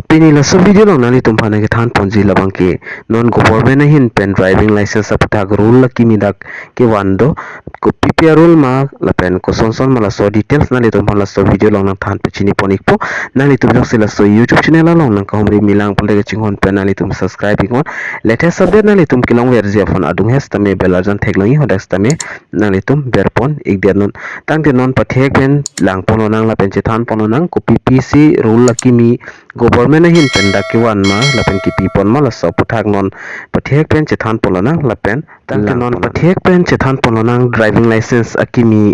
Pini la so video long nali tum phana ke than ponji labang ke non government hin pen driving license apatha rule la kimi dak ke wando ko PPR rule ma la pen ko son ma la so details nali tum phana so video long nang than pachini ponik po nali tum jok sila so YouTube channel la long nang ka humri milang pole ke chingon pen nali tum subscribe ingon latest update nali tum kilong wer zia phone adung hes tame belarjan theklangi hodas tame nali tum berpon ik dia non tang de non pathek pen lang pono nang la pen che than pono nang ko PPC rule la kimi government hin pen dakiwan ma lapen ki pipon ma la so puthak non pathek pen chethan polonang lapen tang non pathek pen chethan polonang driving license akimi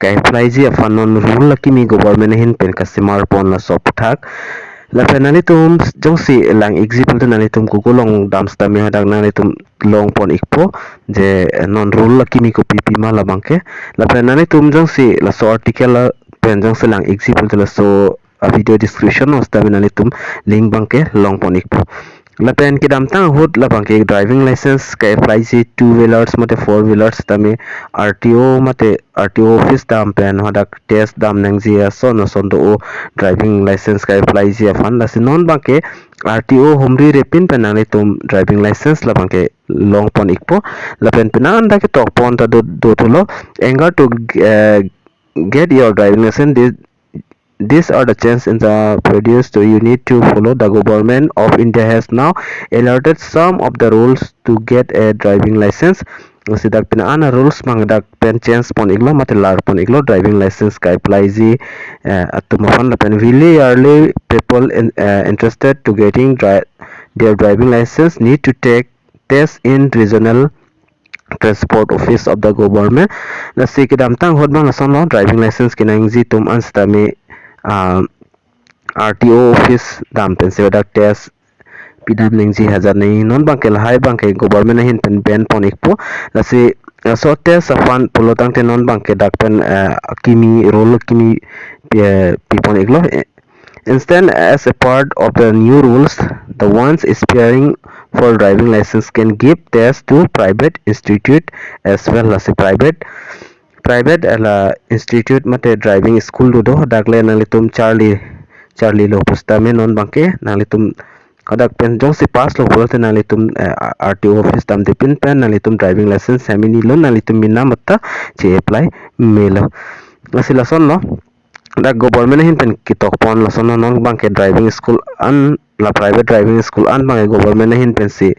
kai apply ji afanon rule akimi government hin pen customer pon la so puthak lapen nani tum jongsi lang example nani tum ko long dams ta me hadak nani tum long pon ikpo je non rule akimi ko pp ma la bangke lapen nani tum jongsi la so article pen jongsi lang example la so a video description os tabi nali tum link bangke long ponik po lapen kidam tang hut la bangke driving license ka apply si 2 wheelers mate 4 wheelers tami RTO mate RTO office dam pen hodak test dam nangji son do driving license ka apply si afan la non bangke RTO homri repin pen nali tum driving license la bangke long pon ikpo lapen penan da ke tok pon ta do tulo anger to get your driving license. These are the changes in the produced so you need to follow. The government of India has now alerted some of the rules to get a driving license. Sidak pinaan rules mangdak pen change pon iglo matelar pon iglo driving license ka apply ji atumafan pen really early people interested to getting their driving license need to take test in regional transport office of the government. Na sikidam tang hodbang ason driving license kinangji tum anstami RTO office dam pen sedak test pidam ningji hazar nei non bangkel hai bangke government hin pen ben pon ikpo lasi so test afan polotang te non bangke dak pen kimi role kimi pipon iklo instead as a part of the new rules the ones aspiring for driving license can give test to private institute as well as a private institute mate driving school do dakle nalitum Charlie lo pustame non bangke nalitum kadak pen jong si pass lo bolte nalitum RTO office tam de pin pen nalitum driving license semini lo nalitum minna matta che apply melo lasila son lo da government hin pen kitok pon la son non bangke driving school an la private driving school an bangke government hin pen si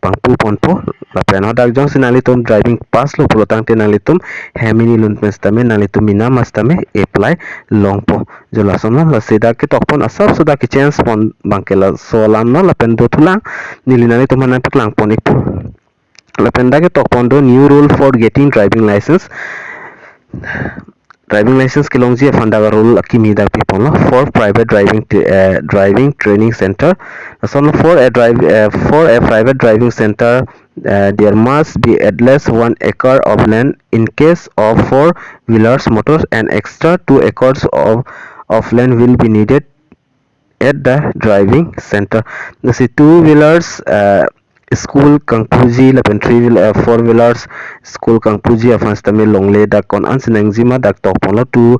pangpu pon po la pen hodak jong si nalitum driving pass lo polotang te nalitum hemini lun pen stame nalitum mina mastame apply long po jola son la sida kitok pon asap suda ki chance pon bangke la solan no la pen do tulang nili nalitum hanan lang pon ipo la pen da kitok pon do new rule for getting driving license kilongji fandaga rule akimi da people no for private driving training center so for a private driving center there must be at least 1 acre of land in case of 4 wheelers motors and extra 2 acres of land will be needed at the driving center. The 2 wheelers school kangpuji la pen 4 wheelers school kangpuji afan stame longle da kon an sinangji ma dak tok pon 2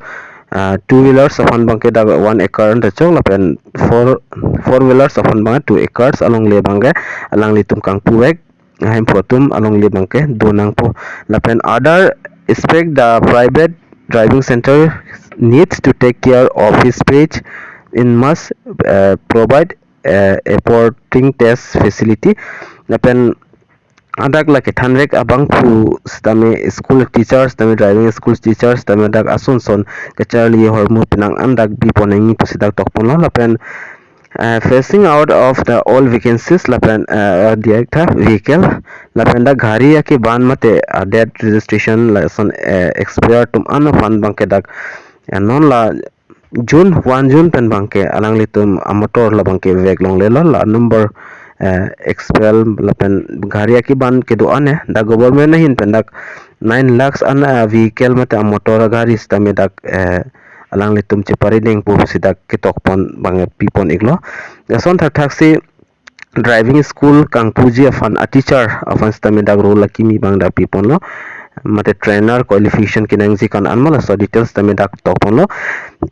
wheelers afan bangke da 1 acre da chong la pen 4 wheelers afan bang 2 acres along le bangke alang litum kangpu wek hem potum along le bangke donang po la pen other aspect the private driving center needs to take care of his page in must provide a porting test facility lapen adak like thanrek abang pu stame school teachers tame driving school teachers tame dak asun son kachali hormu pinang andak bi ponengi pusidak tokpon lapen facing out of the all vacancies lapen director vehicle lapen da gari ya ke ban mate dead registration license expire tum an fan bangke dak non la June 1 June pen bangke alang litum motor la bangke vek long le la number expel la pen gharia ki ban ke do ane da government hin pen dak 9 lakhs an vehicle mate motor gari stame dak alang litum che parideng pu sidak ke tok pon bang pipon iglo son thak si driving school kangpuji afan a teacher afan stame dak role kimi bang da pipon lo mate trainer qualification Kenangsot kan anmala so details tame dak toponlo.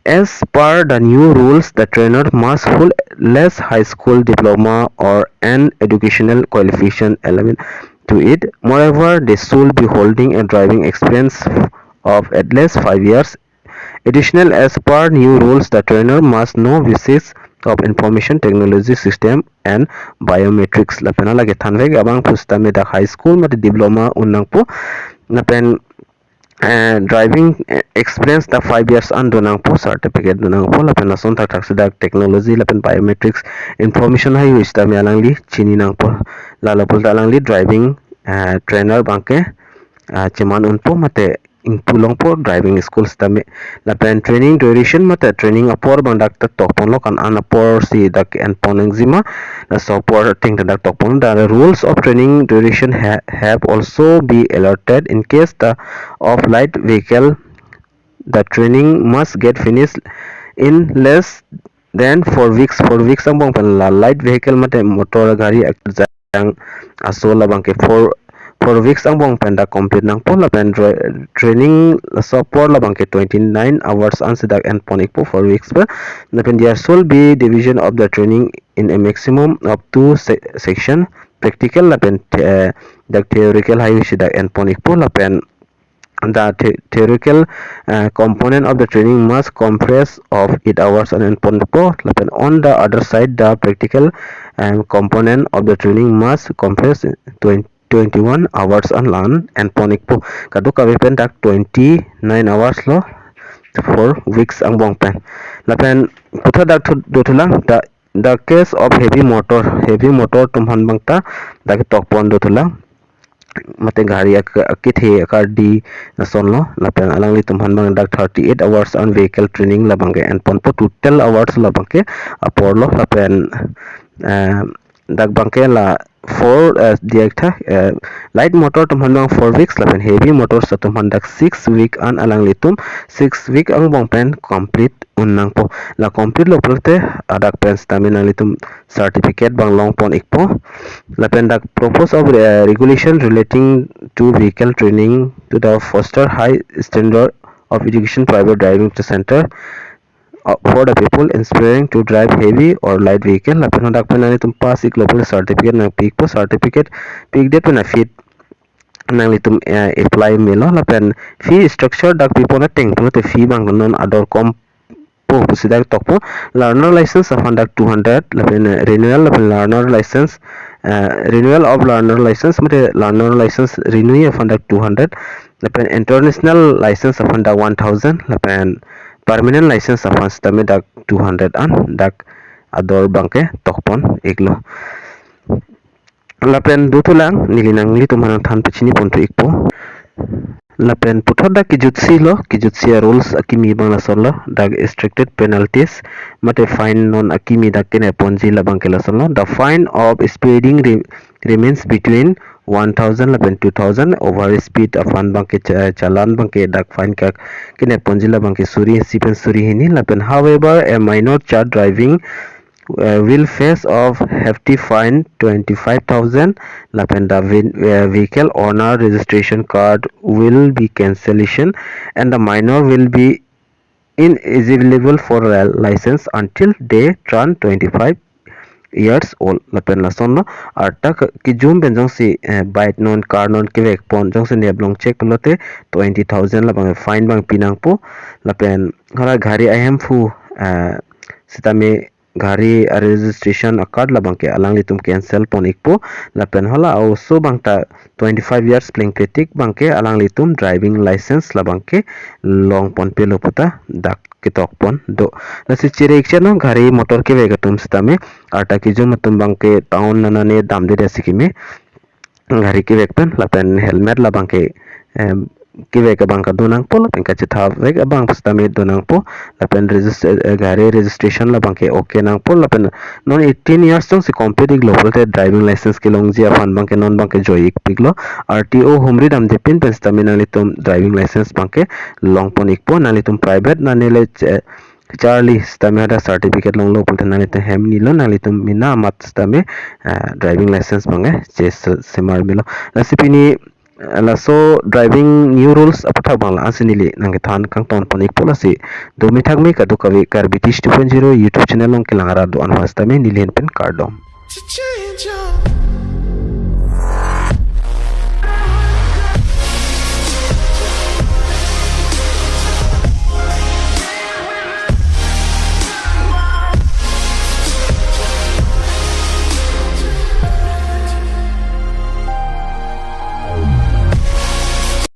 As per the new rules, the trainer must hold less high school diploma or an educational qualification element to it. Moreover, they should be holding a driving experience of at least 5 years. Additional, as per new rules, the trainer must know basics of information technology system and biometrics. Lapena lagi thanweg abang pustame da high school mate diploma unang po napen driving experience the 5 years ando nang po certificate do nang po lapen na son tak sida technology lapen biometrics information hay wis ta alang li chini nang po lala pul alang li driving trainer bangke cuman unpo mate tulong po driving schools tame lapen training duration mate training apor bang dak topon lo kan anapor si dak en poneng zima the support thing dak topon the rules of training duration have also be alerted in case the of light vehicle. The training must get finished in less than 4 weeks. 4 weeks ang bang panla light vehicle mate motor gari ang asola bangke 4 weeks ang bang panda complete nang po la pen training support la bangke 29 hours ang sidak and ponik po 4 weeks pa na pen there should be division of the training in a maximum of 2 section practical la pen the theoretical hay sidak and ponik po la pen the theoretical component of the training must comprise of 8 hours and on the other side the practical component of the training must comprise 21 hours and learn and ponik po kadu kawipen dak 29 hours lo 4 weeks ang bong pen lapen putha dak dotulang the case of heavy motor tumhan bangta dak tokpon dotulang mate gari akithe akardi na sonlo lapen alang li tumhan bang dak 38 hours on vehicle training labangke and ponpo total hours labangke aporlo lapen dak bangke la 4 direkta light motor tumhan bang 4 weeks lapen heavy motor sa tumhan dak 6 week an alang litum 6 week ang bang pen complete unang po la complete lo prote adak pen stamina litum certificate bang long pon ikpo lapen dak propose of regulation relating to vehicle training to the foster high standard of education private driving center for the people inspiring to drive heavy or light vehicle lapen dak pen litum pass ik lo certificate na pik po certificate pik de pen fit nang litum apply melo lapen fee structure dak pipo na teng to fee bang non ador kom po sidak tokpo learner license of conduct 200 lapen renewal lapen learner license renewal of learner license mate learner license renew of conduct 200 lapen international license of conduct 1000 lapen permanent license of stame dak 200 an dak ador bangke tokpon iglo lapen dutulang nilinang li tumanang than pachini ponto ikpo lapen puthoda kijutsi rules Akimi bang lasolo dag restricted penalties mate fine non Akimi dak kene ponji labang kela solo the fine of speeding remains between 1000 lapen 2000 over speed afan bang ke chalan bang ke dak fine ka kene ponji labang ke suri sipen suri hini lapen however a minor child driving will face of hefty fine 25,000 lapen the vehicle owner registration card will be cancellation and the minor will be ineligible for a license until they turn 25 years old lapen la sonno arta ki jum ben jong si bite non car non ki vek pon jong se neblong check pelote 20,000 la bang fine bang pinang po lapen hara gari ahem fu sitame gari registration card la bangke alang litum cancel pon ikpo lapen hola also bangta 25 years playing kritik bangke alang litum driving license la bangke long pon pelo pata dak kitok pon do nasi chire no gari motor ke vegatum stame ata ki jo matum bangke town nanane dam de sikime gari ke vekpen lapen helmet la bangke kiwe ka bangka donang po lapen ka chitha vek abang stame donang po lapen register gari registration la bangke okay nang po lapen non 18 years tong si complete global driving license ke longji afan bangke non bangke joyik piglo RTO humri dam de pin stame nalitum driving license bangke long pon ikpo nalitum private nanile Charlie stame ada certificate long lo pulten nalitum hem nilo nalitum mina mat stame driving license bange ches semar milo nasipini laso driving new rules apathak bangla asinili nangke than kangton ponik polasi do mithak mi kadu kawi karbitish 2.0 YouTube channel long kilangara do anwastame nilen pen kardom.